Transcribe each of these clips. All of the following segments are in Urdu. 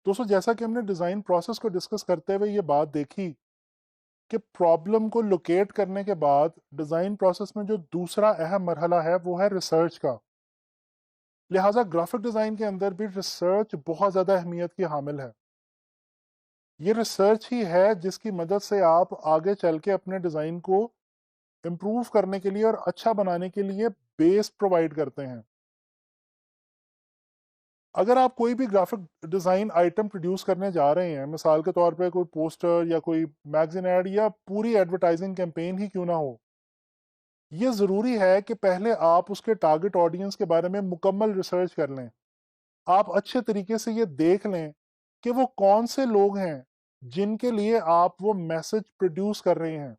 دوستوں جیسا کہ ہم نے ڈیزائن پروسیس کو ڈسکس کرتے ہوئے یہ بات دیکھی کہ پرابلم کو لوکیٹ کرنے کے بعد ڈیزائن پروسیس میں جو دوسرا اہم مرحلہ ہے وہ ہے ریسرچ کا. لہٰذا گرافک ڈیزائن کے اندر بھی ریسرچ بہت زیادہ اہمیت کی حامل ہے. یہ ریسرچ ہی ہے جس کی مدد سے آپ آگے چل کے اپنے ڈیزائن کو امپروو کرنے کے لیے اور اچھا بنانے کے لیے بیس پرووائڈ کرتے ہیں. اگر آپ کوئی بھی گرافک ڈیزائن آئٹم پروڈیوس کرنے جا رہے ہیں، مثال کے طور پہ کوئی پوسٹر یا کوئی میگزین ایڈ یا پوری ایڈورٹائزنگ کیمپین ہی کیوں نہ ہو، یہ ضروری ہے کہ پہلے آپ اس کے ٹارگٹ آڈینس کے بارے میں مکمل ریسرچ کر لیں. آپ اچھے طریقے سے یہ دیکھ لیں کہ وہ کون سے لوگ ہیں جن کے لیے آپ وہ میسج پروڈیوس کر رہے ہیں.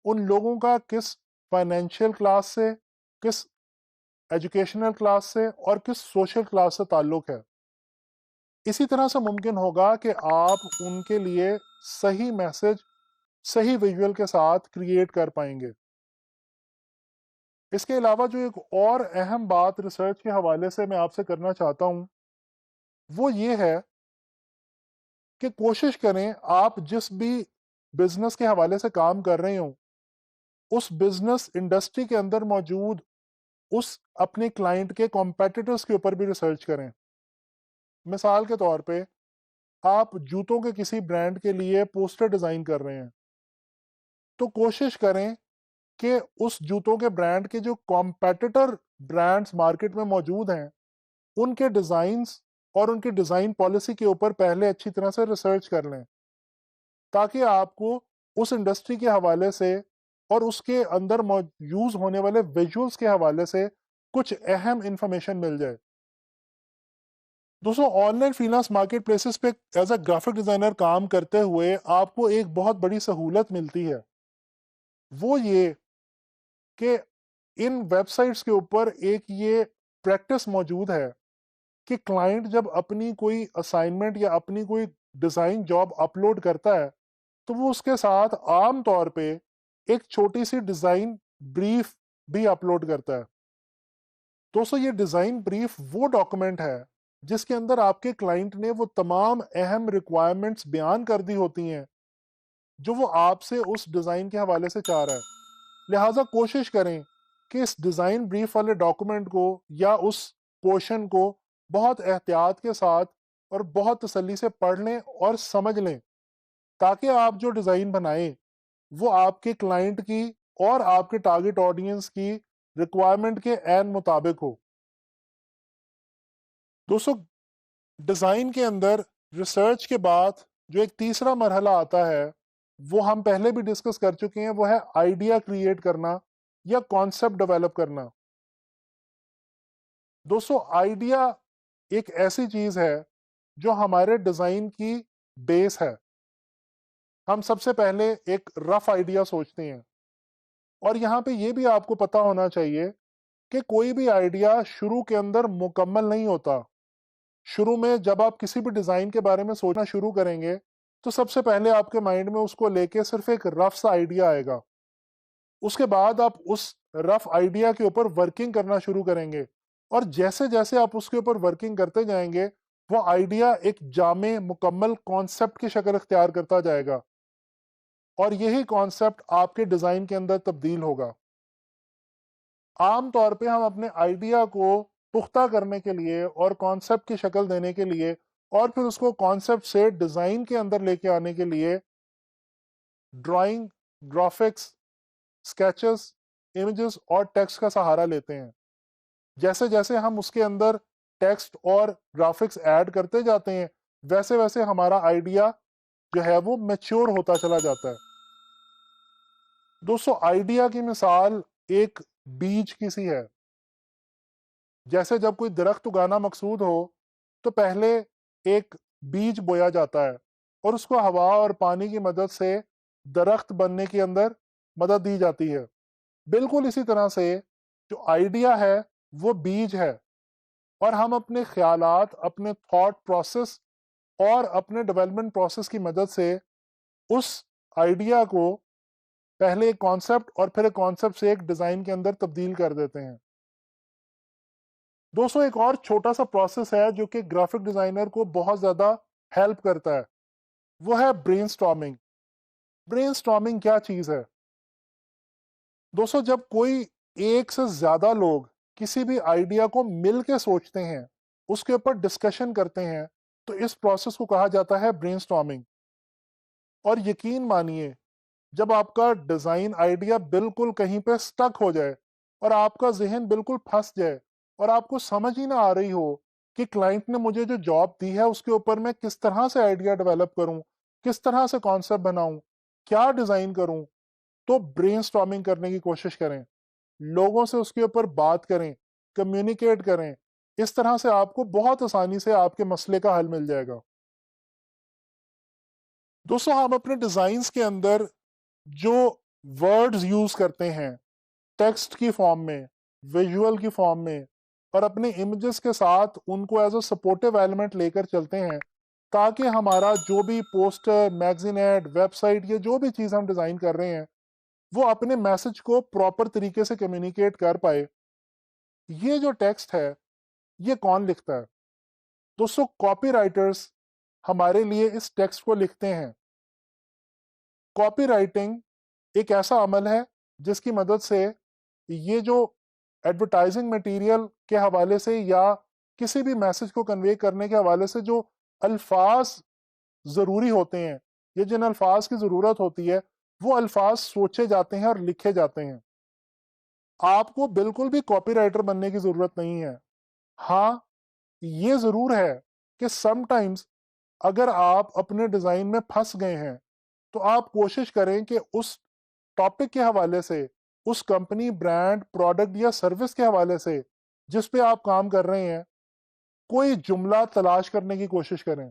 ان لوگوں کا کس فائنینشیل کلاس سے، کس ایجوکیشنل کلاس سے اور کس سوشل کلاس سے تعلق ہے. اسی طرح سے ممکن ہوگا کہ آپ ان کے لیے صحیح میسج صحیح ویژول کے ساتھ کریٹ کر پائیں گے. اس کے علاوہ جو ایک اور اہم بات ریسرچ کے حوالے سے میں آپ سے کرنا چاہتا ہوں وہ یہ ہے کہ کوشش کریں آپ جس بھی بزنس کے حوالے سے کام کر رہے ہوں اس بزنس انڈسٹری کے اندر موجود اس اپنے کلائنٹ کے کمپیٹیٹرز کے اوپر بھی ریسرچ کریں. مثال کے طور پہ آپ جوتوں کے کسی برانڈ کے لیے پوسٹر ڈیزائن کر رہے ہیں تو کوشش کریں کہ اس جوتوں کے برانڈ کے جو کمپیٹیٹر برانڈز مارکیٹ میں موجود ہیں ان کے ڈیزائنز اور ان کی ڈیزائن پالیسی کے اوپر پہلے اچھی طرح سے ریسرچ کر لیں تاکہ آپ کو اس انڈسٹری کے حوالے سے اور اس کے اندر یوز ہونے والے ویژولز کے حوالے سے کچھ اہم انفارمیشن مل جائے. دوستوں on line free lance market places پہ ایز اے گرافک ڈیزائنر کام کرتے ہوئے آپ کو ایک بہت بڑی سہولت ملتی ہے، وہ یہ کہ ان ویب سائٹس کے اوپر ایک یہ پریکٹس موجود ہے کہ کلائنٹ جب اپنی کوئی اسائنمنٹ یا اپنی کوئی ڈیزائن جاب اپلوڈ کرتا ہے تو وہ اس کے ساتھ عام طور پہ ایک چھوٹی سی ڈیزائن بریف بھی اپلوڈ کرتا ہے. دوستو یہ ڈیزائن بریف وہ ڈاکومنٹ ہے جس کے اندر آپ کے کلائنٹ نے وہ تمام اہم ریکوائرمنٹس بیان کر دی ہوتی ہیں جو وہ آپ سے اس ڈیزائن کے حوالے سے چاہ رہا ہے. لہٰذا کوشش کریں کہ اس ڈیزائن بریف والے ڈاکومنٹ کو یا اس پورشن کو بہت احتیاط کے ساتھ اور بہت تسلی سے پڑھ لیں اور سمجھ لیں تاکہ آپ جو ڈیزائن بنائیں وہ آپ کے کلائنٹ کی اور آپ کے ٹارگٹ آڈینس کی ریکوائرمنٹ کے عین مطابق ہو. دوستو ڈیزائن کے اندر ریسرچ کے بعد جو ایک تیسرا مرحلہ آتا ہے وہ ہم پہلے بھی ڈسکس کر چکے ہیں، وہ ہے آئیڈیا کریٹ کرنا یا کانسیپٹ ڈیولپ کرنا. دوستو آئیڈیا ایک ایسی چیز ہے جو ہمارے ڈیزائن کی بیس ہے. ہم سب سے پہلے ایک رف آئیڈیا سوچتے ہیں اور یہاں پہ یہ بھی آپ کو پتا ہونا چاہیے کہ کوئی بھی آئیڈیا شروع کے اندر مکمل نہیں ہوتا. شروع میں جب آپ کسی بھی ڈیزائن کے بارے میں سوچنا شروع کریں گے تو سب سے پہلے آپ کے مائنڈ میں اس کو لے کے صرف ایک رف سا آئیڈیا آئے گا. اس کے بعد آپ اس رف آئیڈیا کے اوپر ورکنگ کرنا شروع کریں گے اور جیسے جیسے آپ اس کے اوپر ورکنگ کرتے جائیں گے وہ آئیڈیا ایک جامع مکمل کانسیپٹ کی شکل اختیار کرتا جائے گا اور یہی کانسیپٹ آپ کے ڈیزائن کے اندر تبدیل ہوگا. عام طور پہ ہم اپنے آئیڈیا کو پختہ کرنے کے لیے اور کانسیپٹ کی شکل دینے کے لیے اور پھر اس کو کانسیپٹ سے ڈیزائن کے اندر لے کے آنے کے لیے ڈرائنگ، گرافکس، اسکیچز، امیجز اور ٹیکسٹ کا سہارا لیتے ہیں. جیسے جیسے ہم اس کے اندر ٹیکسٹ اور گرافکس ایڈ کرتے جاتے ہیں ویسے ویسے ہمارا آئیڈیا جو ہے وہ میچور ہوتا چلا جاتا ہے. دوستو آئیڈیا کی مثال ایک بیج کی سی ہے. جیسے جب کوئی درخت اگانا مقصود ہو تو پہلے ایک بیج بویا جاتا ہے اور اس کو ہوا اور پانی کی مدد سے درخت بننے کے اندر مدد دی جاتی ہے. بالکل اسی طرح سے جو آئیڈیا ہے وہ بیج ہے اور ہم اپنے خیالات، اپنے تھاٹ پروسیس اور اپنے ڈیولپمنٹ پروسیس کی مدد سے اس آئیڈیا کو پہلے ایک کانسیپٹ اور پھر ایک کانسیپٹ سے ایک ڈیزائن کے اندر تبدیل کر دیتے ہیں. دوستوں ایک اور چھوٹا سا پروسیس ہے جو کہ گرافک ڈیزائنر کو بہت زیادہ ہیلپ کرتا ہے، وہ ہے برین سٹارمنگ۔ برین سٹارمنگ کیا چیز ہے؟ دوستوں جب کوئی ایک سے زیادہ لوگ کسی بھی آئیڈیا کو مل کے سوچتے ہیں، اس کے اوپر ڈسکشن کرتے ہیں، تو اس پروسیس کو کہا جاتا ہے برین سٹارمنگ۔ اور یقین مانیے جب آپ کا ڈیزائن آئیڈیا بالکل کہیں پہ سٹک ہو جائے اور آپ کا ذہن بالکل پھنس جائے اور آپ کو سمجھ ہی نہ آ رہی ہو کہ کلائنٹ نے مجھے جو جاب دی ہے اس کے اوپر میں کس طرح سے آئیڈیا ڈیولپ کروں، کس طرح سے کانسیپٹ بناؤں، کیا ڈیزائن کروں، تو برین سٹارمنگ کرنے کی کوشش کریں، لوگوں سے اس کے اوپر بات کریں، کمیونیکیٹ کریں۔ اس طرح سے آپ کو بہت آسانی سے آپ کے مسئلے کا حل مل جائے گا۔ دوستوں ہم اپنے ڈیزائنز کے اندر جو ورڈز یوز کرتے ہیں ٹیکسٹ کی فارم میں، ویژول کی فارم میں، اور اپنے امیجز کے ساتھ ان کو ایز اے سپورٹیو ایلیمنٹ لے کر چلتے ہیں تاکہ ہمارا جو بھی poster, magazine ad, website یا جو بھی چیز ہم ڈیزائن کر رہے ہیں وہ اپنے میسج کو پراپر طریقے سے کمیونیکیٹ کر پائے۔ یہ جو ٹیکسٹ ہے یہ کون لکھتا ہے؟ دوستوں کاپی رائٹرز ہمارے لیے اس ٹیکسٹ کو لکھتے ہیں۔ کاپی رائٹنگ ایک ایسا عمل ہے جس کی مدد سے یہ جو ایڈورٹائزنگ مٹیریل کے حوالے سے یا کسی بھی میسج کو کنوے کرنے کے حوالے سے جو الفاظ ضروری ہوتے ہیں یا جن الفاظ کی ضرورت ہوتی ہے وہ الفاظ سوچے جاتے ہیں اور لکھے جاتے ہیں۔ آپ کو بالکل بھی کاپی رائٹر بننے کی ضرورت نہیں ہے۔ ہاں یہ ضرور ہے کہ سم ٹائمز اگر آپ اپنے ڈیزائن میں پھنس گئے ہیں تو آپ کوشش کریں کہ اس ٹاپک کے حوالے سے، اس کمپنی، برانڈ، پروڈکٹ یا سروس کے حوالے سے جس پہ آپ کام کر رہے ہیں کوئی جملہ تلاش کرنے کی کوشش کریں۔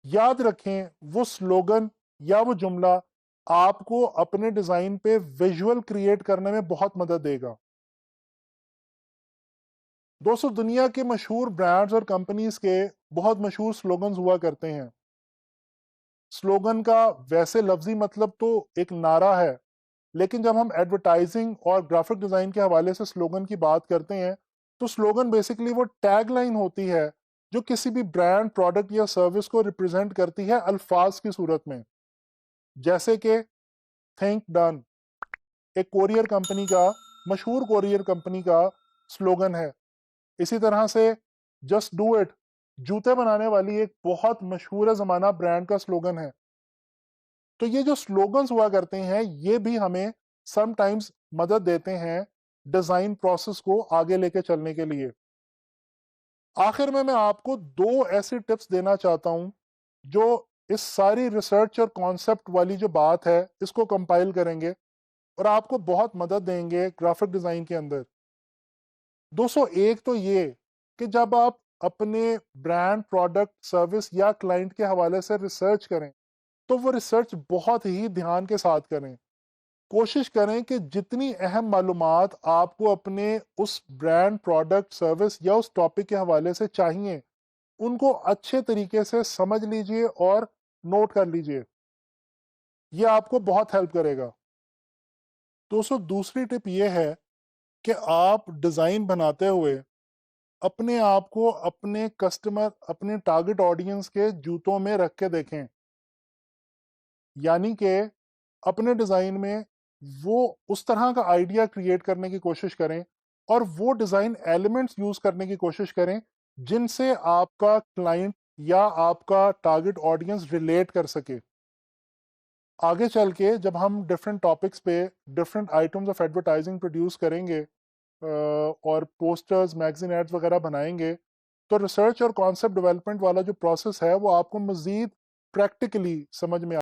یاد رکھیں وہ سلوگن یا وہ جملہ آپ کو اپنے ڈیزائن پہ ویژول کریٹ کرنے میں بہت مدد دے گا۔ دوستو دنیا کے مشہور برانڈز اور کمپنیز کے بہت مشہور سلوگنز ہوا کرتے ہیں۔ سلوگن کا ویسے لفظی مطلب تو ایک نعرہ ہے، لیکن جب ہم ایڈورٹائزنگ اور گرافک ڈیزائن کے حوالے سے سلوگن کی بات کرتے ہیں تو سلوگن بیسیکلی وہ ٹیگ لائن ہوتی ہے جو کسی بھی برانڈ، پروڈکٹ یا سروس کو ریپرزینٹ کرتی ہے الفاظ کی صورت میں، جیسے کہ تھنک ڈن ایک کورئر کمپنی کا، مشہور کورئر کمپنی کا سلوگن ہے۔ اسی طرح سے جسٹ ڈو اٹ جوتے بنانے والی ایک بہت مشہور زمانہ برانڈ کا سلوگن ہے۔ تو یہ جو سلوگنز ہوا کرتے ہیں یہ بھی ہمیں سم ٹائمز مدد دیتے ہیں ڈیزائن پروسیس کو آگے لے کے چلنے کے لیے۔ آخر میں آپ کو 2 ایسی ٹپس دینا چاہتا ہوں جو اس ساری ریسرچ اور کانسیپٹ والی جو بات ہے اس کو کمپائل کریں گے اور آپ کو بہت مدد دیں گے گرافک ڈیزائن کے اندر۔ دوستو ایک تو یہ کہ جب آپ اپنے برانڈ، پروڈکٹ، سروس یا کلائنٹ کے حوالے سے ریسرچ کریں تو وہ ریسرچ بہت ہی دھیان کے ساتھ کریں۔ کوشش کریں کہ جتنی اہم معلومات آپ کو اپنے اس برانڈ، پروڈکٹ، سروس یا اس ٹاپک کے حوالے سے چاہیے ان کو اچھے طریقے سے سمجھ لیجئے اور نوٹ کر لیجئے، یہ آپ کو بہت ہیلپ کرے گا۔ دوستو دوسری ٹپ یہ ہے کہ آپ ڈیزائن بناتے ہوئے اپنے آپ کو اپنے کسٹمر، اپنے ٹارگٹ آڈینس کے جوتوں میں رکھ کے دیکھیں، یعنی کہ اپنے ڈیزائن میں وہ اس طرح کا آئیڈیا کریٹ کرنے کی کوشش کریں اور وہ ڈیزائن ایلیمنٹس یوز کرنے کی کوشش کریں جن سے آپ کا کلائنٹ یا آپ کا ٹارگٹ آڈینس ریلیٹ کر سکے۔ آگے چل کے جب ہم ڈفرینٹ ٹاپکس پہ different items of advertising produce کریں گے اور پوسٹرز، میگزین ایڈز وغیرہ بنائیں گے تو ریسرچ اور کانسیپٹ ڈیولپمنٹ والا جو پروسیس ہے وہ آپ کو مزید پریکٹیکلی سمجھ میں